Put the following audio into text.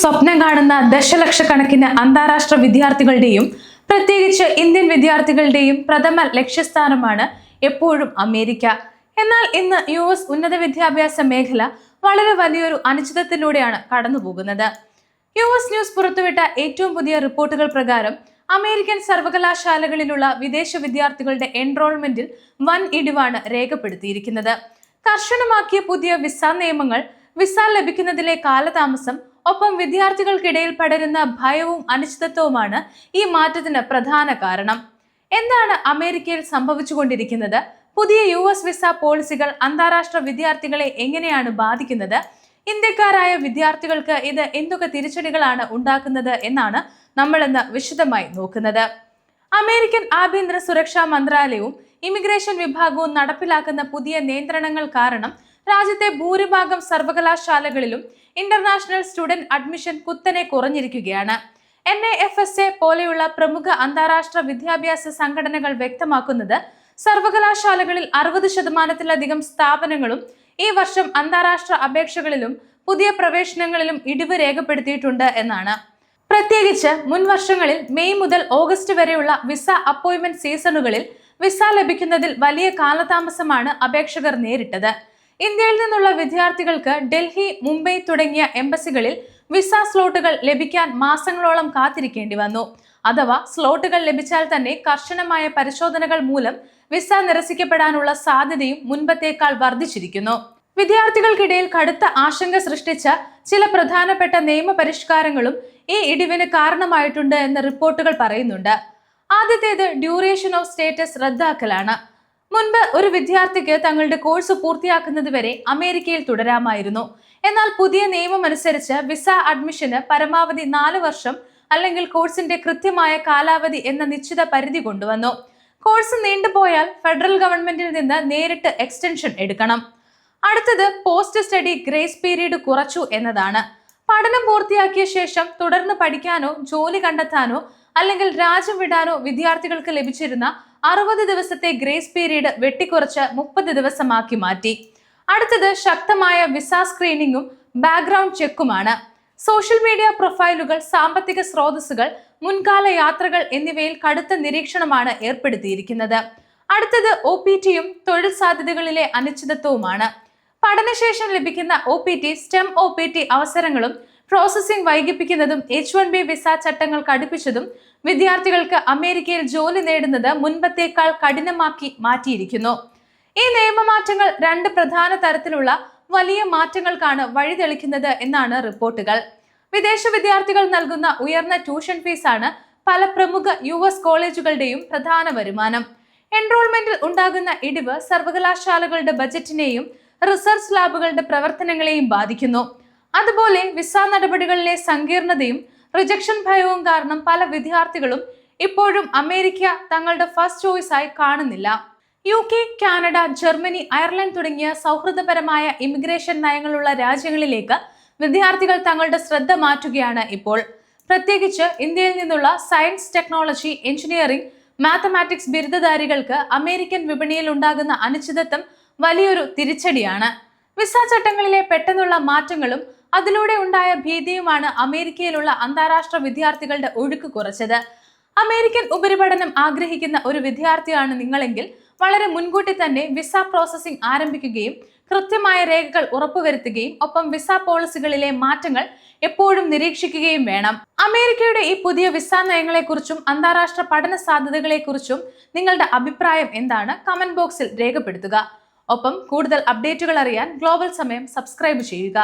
സ്വപ്നം കാണുന്ന ദശലക്ഷക്കണക്കിന് അന്താരാഷ്ട്ര വിദ്യാർത്ഥികളുടെയും പ്രത്യേകിച്ച് ഇന്ത്യൻ വിദ്യാർത്ഥികളുടെയും പ്രഥമ ലക്ഷ്യസ്ഥാനമാണ് എപ്പോഴും അമേരിക്ക. എന്നാൽ ഇന്ന് US ഉന്നത വിദ്യാഭ്യാസ മേഖല വളരെ വലിയൊരു അനിശ്ചിതത്തിലൂടെയാണ് കടന്നുപോകുന്നത്. US ന്യൂസ് പുറത്തുവിട്ട ഏറ്റവും പുതിയ റിപ്പോർട്ടുകൾ പ്രകാരം അമേരിക്കൻ സർവകലാശാലകളിലുള്ള വിദേശ വിദ്യാർത്ഥികളുടെ എൻറോൾമെന്റിൽ വൻ ഇടിവാണ് രേഖപ്പെടുത്തിയിരിക്കുന്നത്. കർശനമാക്കിയ പുതിയ വിസ നിയമങ്ങൾ, വിസ ലഭിക്കുന്നതിലെ കാലതാമസം, ഒപ്പം വിദ്യാർത്ഥികൾക്കിടയിൽ പടരുന്ന ഭയവും അനിശ്ചിതത്വവുമാണ് ഈ മാറ്റത്തിന് പ്രധാന കാരണം. എന്താണ് അമേരിക്കയിൽ സംഭവിച്ചുകൊണ്ടിരിക്കുന്നത്? പുതിയ US വിസ പോളിസികൾ അന്താരാഷ്ട്ര വിദ്യാർത്ഥികളെ എങ്ങനെയാണ് ബാധിക്കുന്നത്? ഇന്ത്യക്കാരായ വിദ്യാർത്ഥികൾക്ക് ഇത് എന്തൊക്കെ തിരിച്ചടികളാണ് ഉണ്ടാക്കുന്നത് എന്നാണ് നമ്മൾ ഇന്ന് വിശദമായി നോക്കുന്നത്. അമേരിക്കൻ ആഭ്യന്തര സുരക്ഷാ മന്ത്രാലയവും ഇമിഗ്രേഷൻ വിഭാഗവും നടപ്പിലാക്കുന്ന പുതിയ നിയന്ത്രണങ്ങൾ കാരണം രാജ്യത്തെ ഭൂരിഭാഗം സർവകലാശാലകളിലും ഇന്റർനാഷണൽ സ്റ്റുഡന്റ് അഡ്മിഷൻ കുത്തനെ കുറഞ്ഞിരിക്കുകയാണ്. NAFSA പോലെയുള്ള പ്രമുഖ അന്താരാഷ്ട്ര വിദ്യാഭ്യാസ സംഘടനകൾ വ്യക്തമാക്കുന്നത് സർവകലാശാലകളിൽ 60% സ്ഥാപനങ്ങളും ഈ വർഷം അന്താരാഷ്ട്ര അപേക്ഷകളിലും പുതിയ പ്രവേശനങ്ങളിലും ഇടിവ് രേഖപ്പെടുത്തിയിട്ടുണ്ട് എന്നാണ്. പ്രത്യേകിച്ച് മുൻ വർഷങ്ങളിൽ മെയ് മുതൽ ഓഗസ്റ്റ് വരെയുള്ള വിസ അപ്പോയിന്റ്മെന്റ് സീസണുകളിൽ വിസ ലഭിക്കുന്നതിൽ വലിയ കാലതാമസമാണ് അപേക്ഷകർ നേരിട്ടത്. ഇന്ത്യയിൽ നിന്നുള്ള വിദ്യാർത്ഥികൾക്ക് ഡൽഹി, മുംബൈ തുടങ്ങിയ എംബസികളിൽ വിസ സ്ലോട്ടുകൾ ലഭിക്കാൻ മാസങ്ങളോളം കാത്തിരിക്കേണ്ടി വന്നു. അഥവാ സ്ലോട്ടുകൾ ലഭിച്ചാൽ തന്നെ കർശനമായ പരിശോധനകൾ മൂലം വിസ നിരസിക്കപ്പെടാനുള്ള സാധ്യതയും മുൻപത്തേക്കാൾ വർദ്ധിച്ചിരിക്കുന്നു. വിദ്യാർത്ഥികൾക്കിടയിൽ കടുത്ത ആശങ്ക സൃഷ്ടിച്ച ചില പ്രധാനപ്പെട്ട നിയമപരിഷ്കാരങ്ങളും ഈ ഇടിവിന് കാരണമായിട്ടുണ്ട് എന്ന് റിപ്പോർട്ടുകൾ പറയുന്നുണ്ട്. ആദ്യത്തേത് ഡ്യൂറേഷൻ ഓഫ് സ്റ്റേറ്റസ് റദ്ദാക്കലാണ്. മുൻപ് ഒരു വിദ്യാർത്ഥിക്ക് തങ്ങളുടെ കോഴ്സ് പൂർത്തിയാക്കുന്നത് വരെ അമേരിക്കയിൽ തുടരാമായിരുന്നു. എന്നാൽ പുതിയ നിയമം അനുസരിച്ച് വിസ അഡ്മിഷന് പരമാവധി 4 വർഷം അല്ലെങ്കിൽ കോഴ്സിന്റെ കൃത്യമായ കാലാവധി എന്ന നിശ്ചിത പരിധി കൊണ്ടുവന്നു. കോഴ്സ് നീണ്ടുപോയാൽ ഫെഡറൽ ഗവൺമെന്റിൽ നിന്ന് നേരിട്ട് എക്സ്റ്റൻഷൻ എടുക്കണം. അടുത്തത് പോസ്റ്റ് സ്റ്റഡി ഗ്രേസ് പീരീഡ് കുറച്ചു എന്നതാണ്. പഠനം പൂർത്തിയാക്കിയ ശേഷം തുടർന്ന് പഠിക്കാനോ ജോലി കണ്ടെത്താനോ അല്ലെങ്കിൽ രാജ്യം വിടാനോ വിദ്യാർത്ഥികൾക്ക് ലഭിച്ചിരുന്ന 60 ദിവസത്തെ ഗ്രേസ് പീരീഡ് വെട്ടിക്കുറച്ച് 30 ദിവസമാക്കി മാറ്റി. അടുത്തത് ശക്തമായ വിസ സ്ക്രീനിങ്ങും ബാക്ക്ഗ്രൗണ്ട് ചെക്കുമാണ്. സോഷ്യൽ മീഡിയ പ്രൊഫൈലുകൾ, സാമ്പത്തിക സ്രോതസ്സുകൾ, മുൻകാല യാത്രകൾ എന്നിവയിൽ കടുത്ത നിരീക്ഷണമാണ് ഏർപ്പെടുത്തിയിരിക്കുന്നത്. അടുത്തത് OPTയും തൊഴിൽ സാധ്യതകളിലെ അനിശ്ചിതത്വവുമാണ്. പഠനശേഷം ലഭിക്കുന്ന OPT, STEM OPT അവസരങ്ങളും പ്രോസസ്സിംഗ് വൈകിപ്പിക്കുന്നതും H-1B വിസ ചട്ടങ്ങൾ കടുപ്പിച്ചതും വിദ്യാർത്ഥികൾക്ക് അമേരിക്കയിൽ ജോലി നേടുന്നത് മുൻപത്തേക്കാൾ കഠിനമാക്കി മാറ്റിയിരിക്കുന്നു. ഈ നിയമമാറ്റങ്ങൾ 2 പ്രധാന തരത്തിലുള്ള വലിയ മാറ്റങ്ങൾക്കാണ് വഴിതെളിക്കുന്നത് എന്നാണ് റിപ്പോർട്ടുകൾ. വിദേശ വിദ്യാർത്ഥികൾ നൽകുന്ന ഉയർന്ന ട്യൂഷൻ ഫീസാണ് പല പ്രമുഖ US കോളേജുകളുടെയും പ്രധാന വരുമാനം. എൻറോൾമെന്റിൽ ഉണ്ടാകുന്ന ഇടിവ് സർവകലാശാലകളുടെ ബജറ്റിനെയും റിസർച്ച് ലാബുകളുടെ പ്രവർത്തനങ്ങളെയും ബാധിക്കുന്നു. അതുപോലെ വിസ നടപടികളിലെ സങ്കീർണതയും റിജക്ഷൻ ഭയവും കാരണം പല വിദ്യാർത്ഥികളും ഇപ്പോഴും അമേരിക്ക തങ്ങളുടെ ഫസ്റ്റ് ചോയ്സ് ആയി കാണുന്നില്ല. UK, കാനഡ, ജർമ്മനി, അയർലൻഡ് തുടങ്ങിയ സൗഹൃദപരമായ ഇമിഗ്രേഷൻ നയങ്ങളുള്ള രാജ്യങ്ങളിലേക്ക് വിദ്യാർത്ഥികൾ തങ്ങളുടെ ശ്രദ്ധ മാറ്റുകയാണ് ഇപ്പോൾ. പ്രത്യേകിച്ച് ഇന്ത്യയിൽ നിന്നുള്ള സയൻസ്, ടെക്നോളജി, എഞ്ചിനീയറിംഗ്, മാത്തമാറ്റിക്സ് ബിരുദധാരികൾക്ക് അമേരിക്കൻ വിപണിയിൽ ഉണ്ടാകുന്ന അനിശ്ചിതത്വം വലിയൊരു തിരിച്ചടിയാണ്. വിസ ചട്ടങ്ങളിലെ പെട്ടെന്നുള്ള മാറ്റങ്ങളും അതിലൂടെ ഉണ്ടായ ഭീതിയുമാണ് അമേരിക്കയിലുള്ള അന്താരാഷ്ട്ര വിദ്യാർത്ഥികളുടെ ഒഴുക്ക് കുറച്ചത്. അമേരിക്കൻ ഉപരിപഠനം ആഗ്രഹിക്കുന്ന ഒരു വിദ്യാർത്ഥിയാണ് നിങ്ങളെങ്കിൽ വളരെ മുൻകൂട്ടി തന്നെ വിസ പ്രോസസ്സിംഗ് ആരംഭിക്കുകയും കൃത്യമായ രേഖകൾ ഉറപ്പുവരുത്തുകയും ഒപ്പം വിസ പോളിസികളിലെ മാറ്റങ്ങൾ എപ്പോഴും നിരീക്ഷിക്കുകയും വേണം. അമേരിക്കയുടെ ഈ പുതിയ വിസ നയങ്ങളെക്കുറിച്ചും അന്താരാഷ്ട്ര പഠന സാധ്യതകളെക്കുറിച്ചും നിങ്ങളുടെ അഭിപ്രായം എന്താണ്? കമന്റ് ബോക്സിൽ രേഖപ്പെടുത്തുക. ഒപ്പം കൂടുതൽ അപ്ഡേറ്റുകൾ അറിയാൻ ഗ്ലോബൽ സമയം സബ്സ്ക്രൈബ് ചെയ്യുക.